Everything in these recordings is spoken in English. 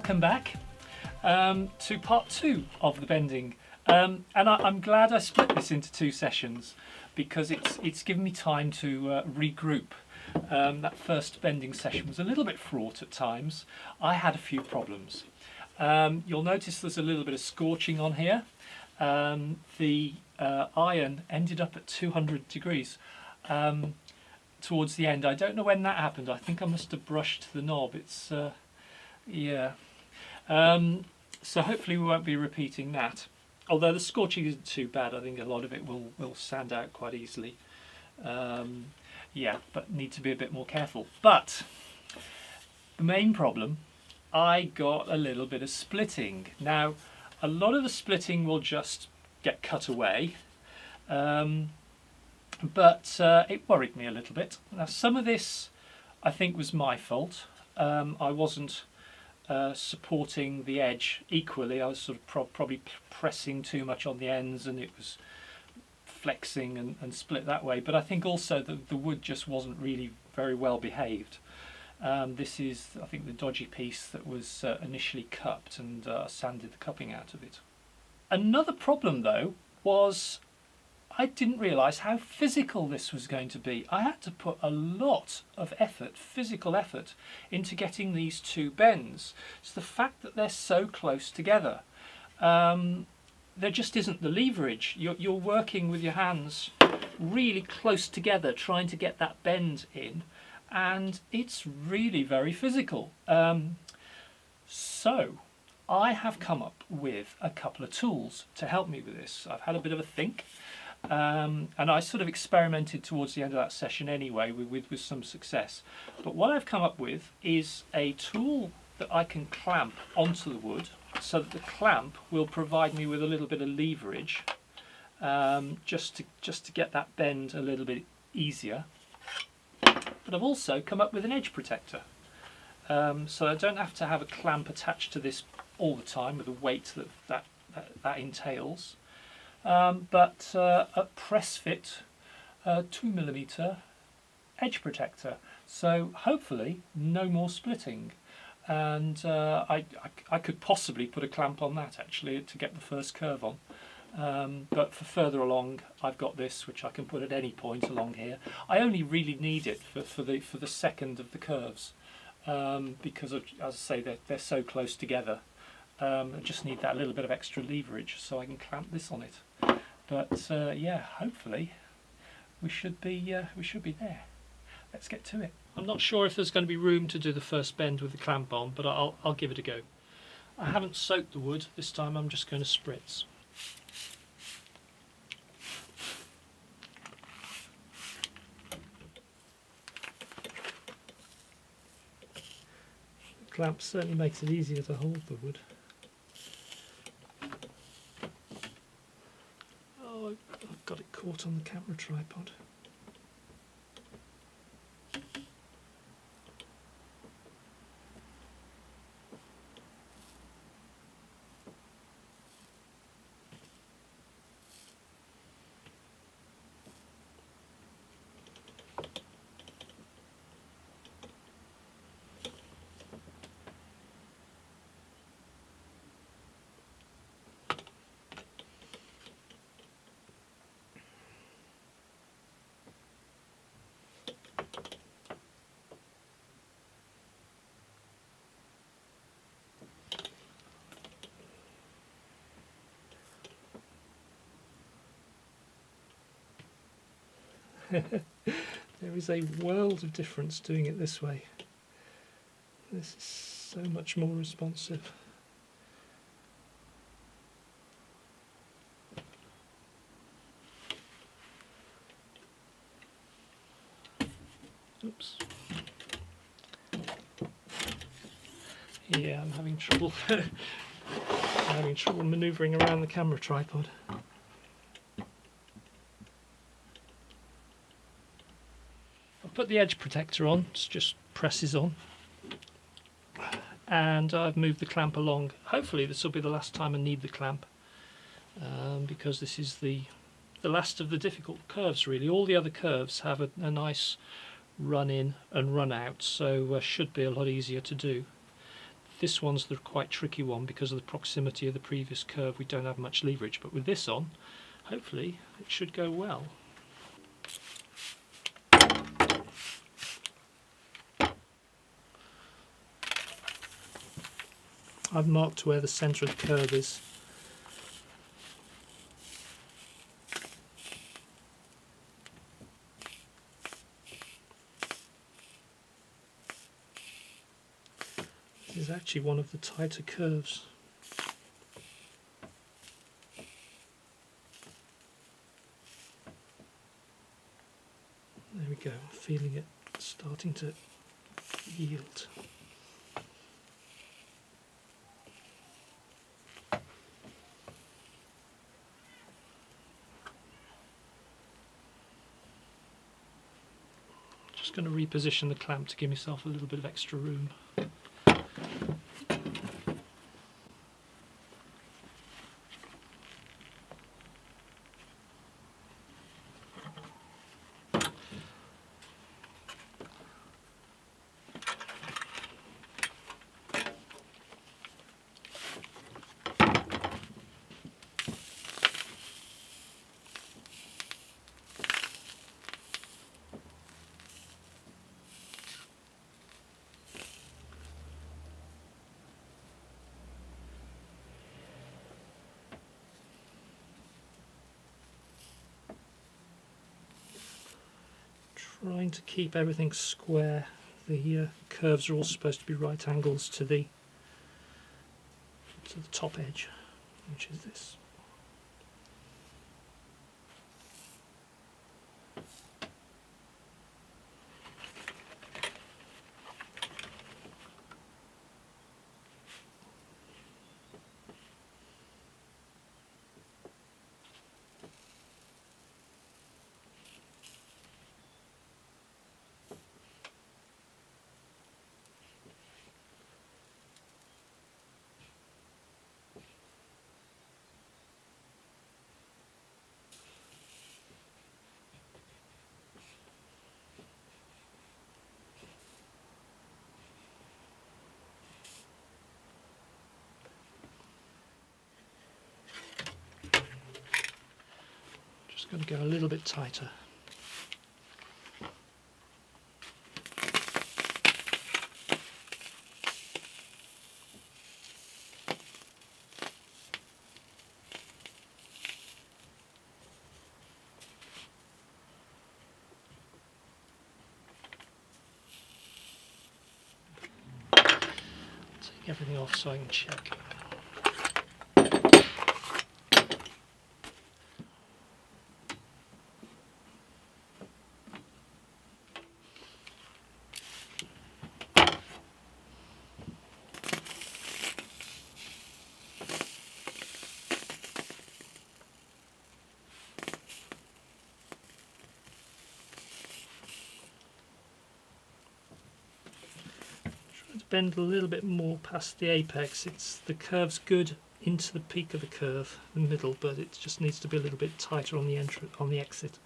welcome back to part 2 of the bending. I'm glad I split this into 2 sessions because it's given me time to regroup. That first bending session was a little bit fraught at times. I had a few problems. You'll notice there's a little bit of scorching on here. The iron ended up at 200 degrees towards the end. I don't know when that happened. I think I must have brushed the knob. It's yeah. So hopefully we won't be repeating that. Although the scorching isn't too bad, I think a lot of it will stand out quite easily. Yeah, but need to be a bit more careful. But the main problem, I got a little bit of splitting. Now, a lot of the splitting will just get cut away, but it worried me a little bit. Now, some of this I think was my fault. I wasn't supporting the edge equally. I was sort of probably pressing too much on the ends, and it was flexing and split that way. But I think also that the wood just wasn't really very well behaved. This is, I think, the dodgy piece that was initially cupped, and sanded the cupping out of it. Another problem though was I didn't realise how physical this was going to be. I had to put a lot of effort, physical effort, into getting these 2 bends. It's the fact that they're so close together. There just isn't the leverage. You're working with your hands really close together, trying to get that bend in, and it's really very physical. So I have come up with a couple of tools to help me with this. I've had a bit of a think. And I sort of experimented towards the end of that session anyway with some success. But what I've come up with is a tool that I can clamp onto the wood so that the clamp will provide me with a little bit of leverage, just to get that bend a little bit easier. But I've also come up with an edge protector, so I don't have to have a clamp attached to this all the time with the weight that entails. But a press fit 2mm edge protector, so hopefully no more splitting. And I could possibly put a clamp on that actually to get the first curve on, but for further along I've got this, which I can put at any point along here. I only really need it for the second of the curves, because of, as I say, they're so close together. I just need that little bit of extra leverage so I can clamp this on it. But yeah, hopefully we should be there. Let's get to it. I'm not sure if there's going to be room to do the first bend with the clamp on, but I'll give it a go. I haven't soaked the wood this time. I'm just going to spritz. The clamp certainly makes it easier to hold the wood. I've got it caught on the camera tripod. There is a world of difference doing it this way. This is so much more responsive. Oops. Yeah, I'm having trouble. I'm having trouble manoeuvring around the camera tripod. Put the edge protector on, it just presses on, and I've moved the clamp along. Hopefully this will be the last time I need the clamp, because this is the last of the difficult curves really. All the other curves have a nice run in and run out, so should be a lot easier to do. This one's the quite tricky one because of the proximity of the previous curve. We don't have much leverage, but with this on, hopefully it should go well. I've marked where the centre of the curve is. This is actually one of the tighter curves. There we go, I'm feeling it starting to yield. Just going to reposition the clamp to give myself a little bit of extra room. Trying to keep everything square. The curves are all supposed to be right angles to the top edge, which is this. Just going to go a little bit tighter. Take everything off so I can check. Bend a little bit more past the apex. The curve's good into the peak of the curve, the middle, but it just needs to be a little bit tighter on the exit.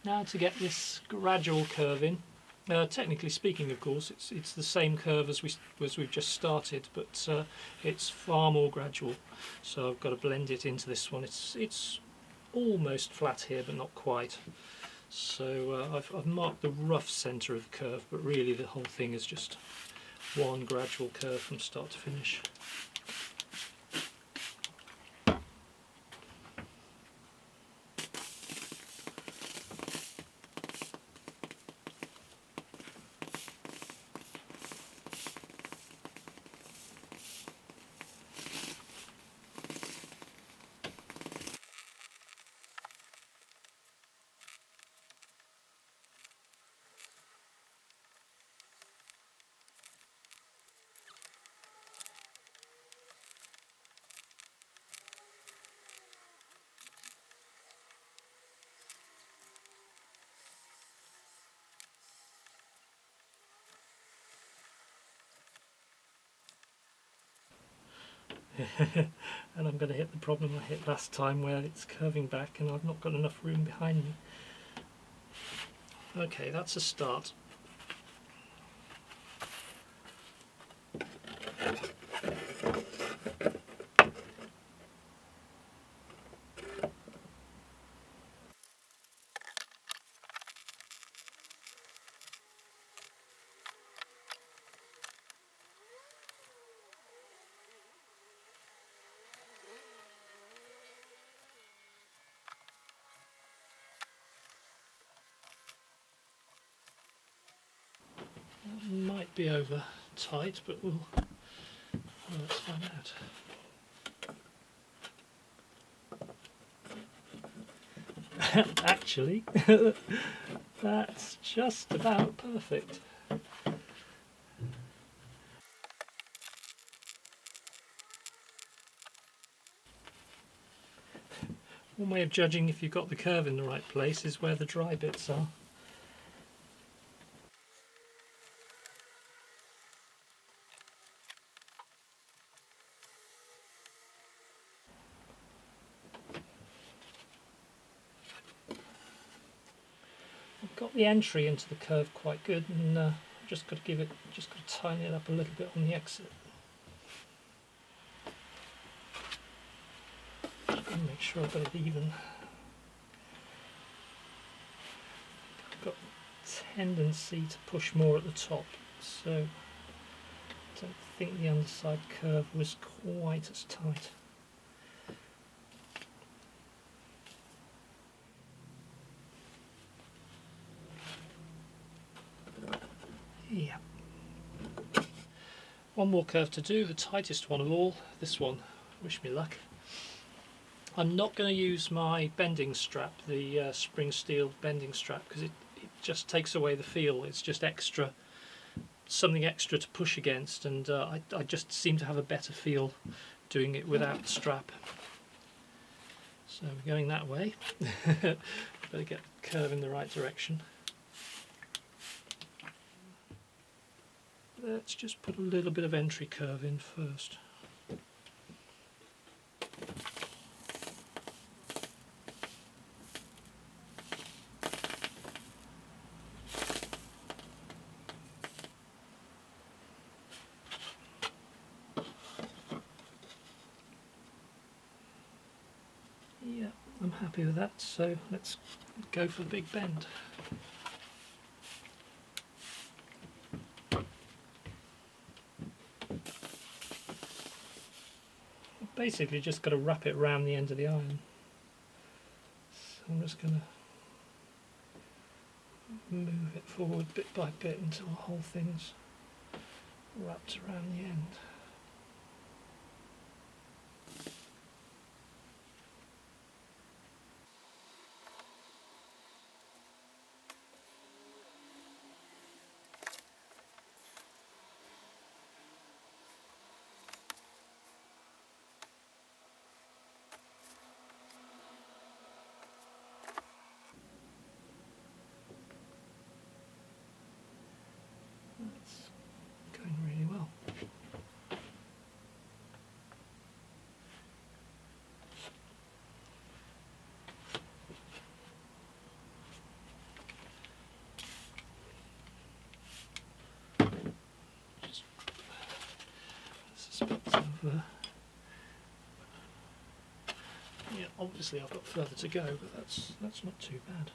Now to get this gradual curve in. Technically speaking, of course, it's the same curve as we've just started, but it's far more gradual. So I've got to blend it into this one. It's almost flat here, but not quite. So I've marked the rough centre of the curve, but really the whole thing is just one gradual curve from start to finish. And I'm going to hit the problem I hit last time where it's curving back and I've not got enough room behind me. Okay, that's a start. might be over tight, but let's find out. Actually, that's just about perfect. One way of judging if you've got the curve in the right place is where the dry bits are. I've got the entry into the curve quite good, and just got to tighten it up a little bit on the exit. And make sure I've got it even. I've got a tendency to push more at the top, so I don't think the underside curve was quite as tight. Yeah. One more curve to do, the tightest one of all, this one. Wish me luck. I'm not going to use my bending strap, the spring steel bending strap, because it just takes away the feel. It's just extra, something extra to push against, and I just seem to have a better feel doing it without the strap. So we're going that way. Better get the curve in the right direction. Let's just put a little bit of entry curve in first. Yeah, I'm happy with that, so let's go for the big bend. Basically just got to wrap it around the end of the iron. So I'm just going to move it forward bit by bit until the whole thing's wrapped around the end. That's going really well. Just suspect of yeah, obviously I've got further to go, but that's not too bad.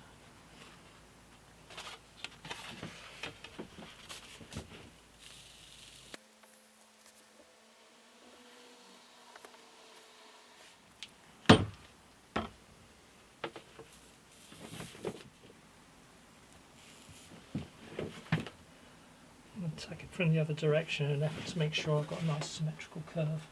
Tack it from the other direction in an effort to make sure I've got a nice symmetrical curve.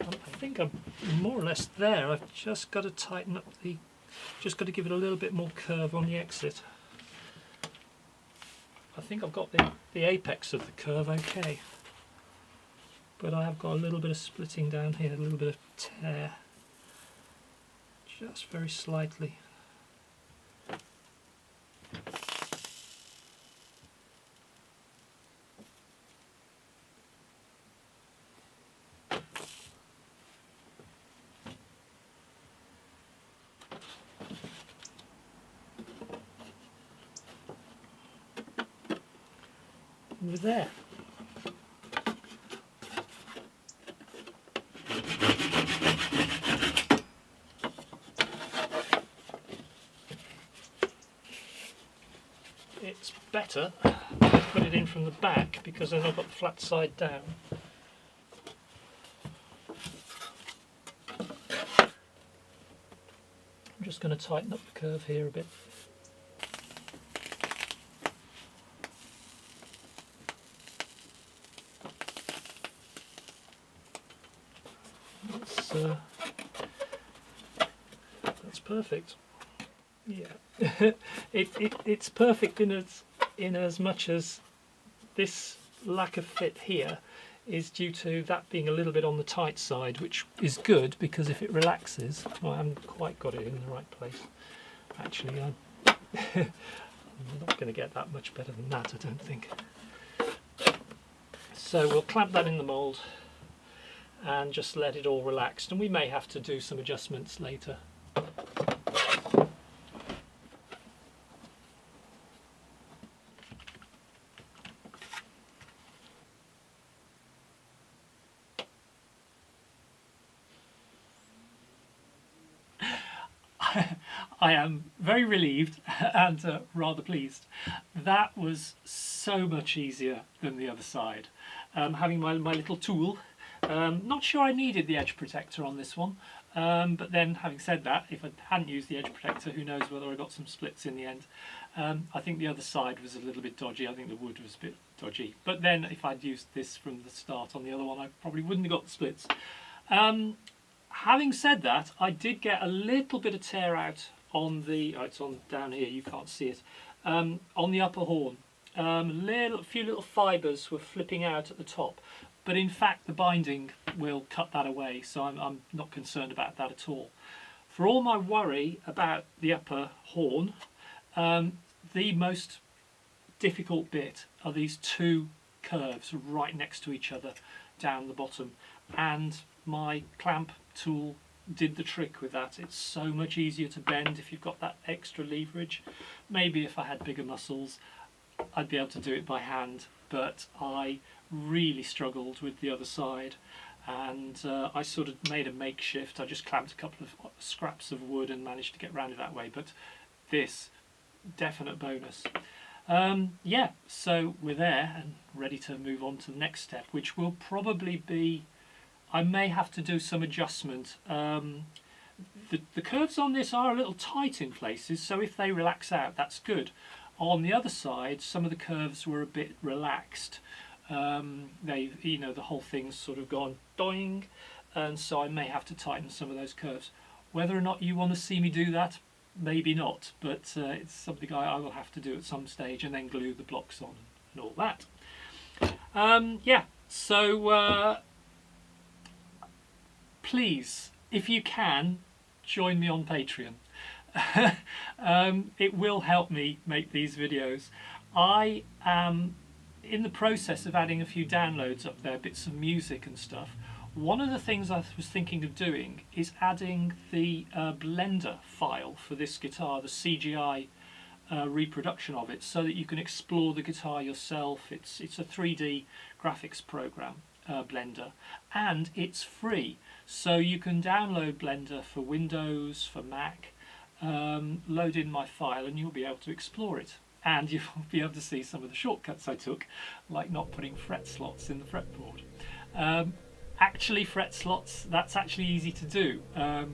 I think I'm more or less there. I've just got to tighten up just got to give it a little bit more curve on the exit. I think I've got the apex of the curve okay, but I have got a little bit of splitting down here, a little bit of tear. Just very slightly. We're there. It's better to put it in from the back because then I've got the flat side down. I'm just going to tighten up the curve here a bit. That's perfect. Yeah, it's perfect in as much as this lack of fit here is due to that being a little bit on the tight side, which is good because if it relaxes, well, I haven't quite got it in the right place. Actually, I'm not going to get that much better than that, I don't think. So we'll clamp that in the mould and just let it all relax, and we may have to do some adjustments later. I am very relieved and rather pleased. That was so much easier than the other side. Having my little tool, not sure I needed the edge protector on this one, but then having said that, if I hadn't used the edge protector, who knows whether I got some splits in the end. I think the other side was a little bit dodgy. I think the wood was a bit dodgy, but then if I'd used this from the start on the other one, I probably wouldn't have got the splits. Having said that, I did get a little bit of tear out on the, oh, it's on down here, you can't see it, on the upper horn. A few little fibres were flipping out at the top, but in fact the binding will cut that away, so I'm not concerned about that at all. For all my worry about the upper horn, the most difficult bit are these two curves right next to each other down the bottom, and my clamp tool did the trick with that. It's so much easier to bend if you've got that extra leverage. Maybe if I had bigger muscles I'd be able to do it by hand, but I really struggled with the other side, and I sort of made a makeshift. I just clamped a couple of scraps of wood and managed to get around it that way, but this, definite bonus. Yeah, so we're there and ready to move on to the next step, which will probably be, I may have to do some adjustment. The curves on this are a little tight in places, so if they relax out, that's good. On the other side, some of the curves were a bit relaxed. The whole thing's sort of gone doing, and so I may have to tighten some of those curves. Whether or not you want to see me do that, maybe not, but it's something I will have to do at some stage, and then glue the blocks on and all that. Yeah, so please, if you can, join me on Patreon. It will help me make these videos. I am in the process of adding a few downloads up there, bits of music and stuff. One of the things I was thinking of doing is adding the Blender file for this guitar, the CGI reproduction of it, so that you can explore the guitar yourself. It's a 3D graphics program, Blender, and it's free. So you can download Blender for Windows, for Mac, load in my file and you'll be able to explore it. And you'll be able to see some of the shortcuts I took, like not putting fret slots in the fretboard. Actually, fret slots, that's actually easy to do,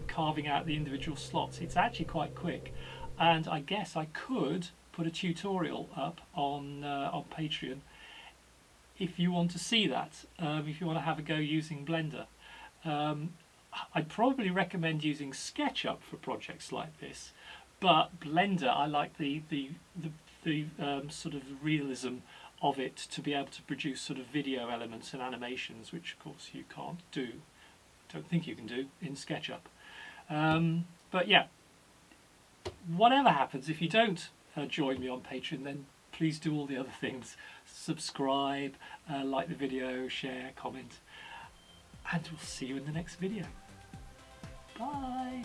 carving out the individual slots. It's actually quite quick. And I guess I could put a tutorial up on Patreon if you want to see that, if you want to have a go using Blender. I'd probably recommend using SketchUp for projects like this, but Blender, I like the sort of realism of it to be able to produce sort of video elements and animations, which of course you can't do, don't think you can do in SketchUp. But yeah, whatever happens, if you don't join me on Patreon, then please do all the other things. Subscribe, like the video, share, comment, and we'll see you in the next video. Bye!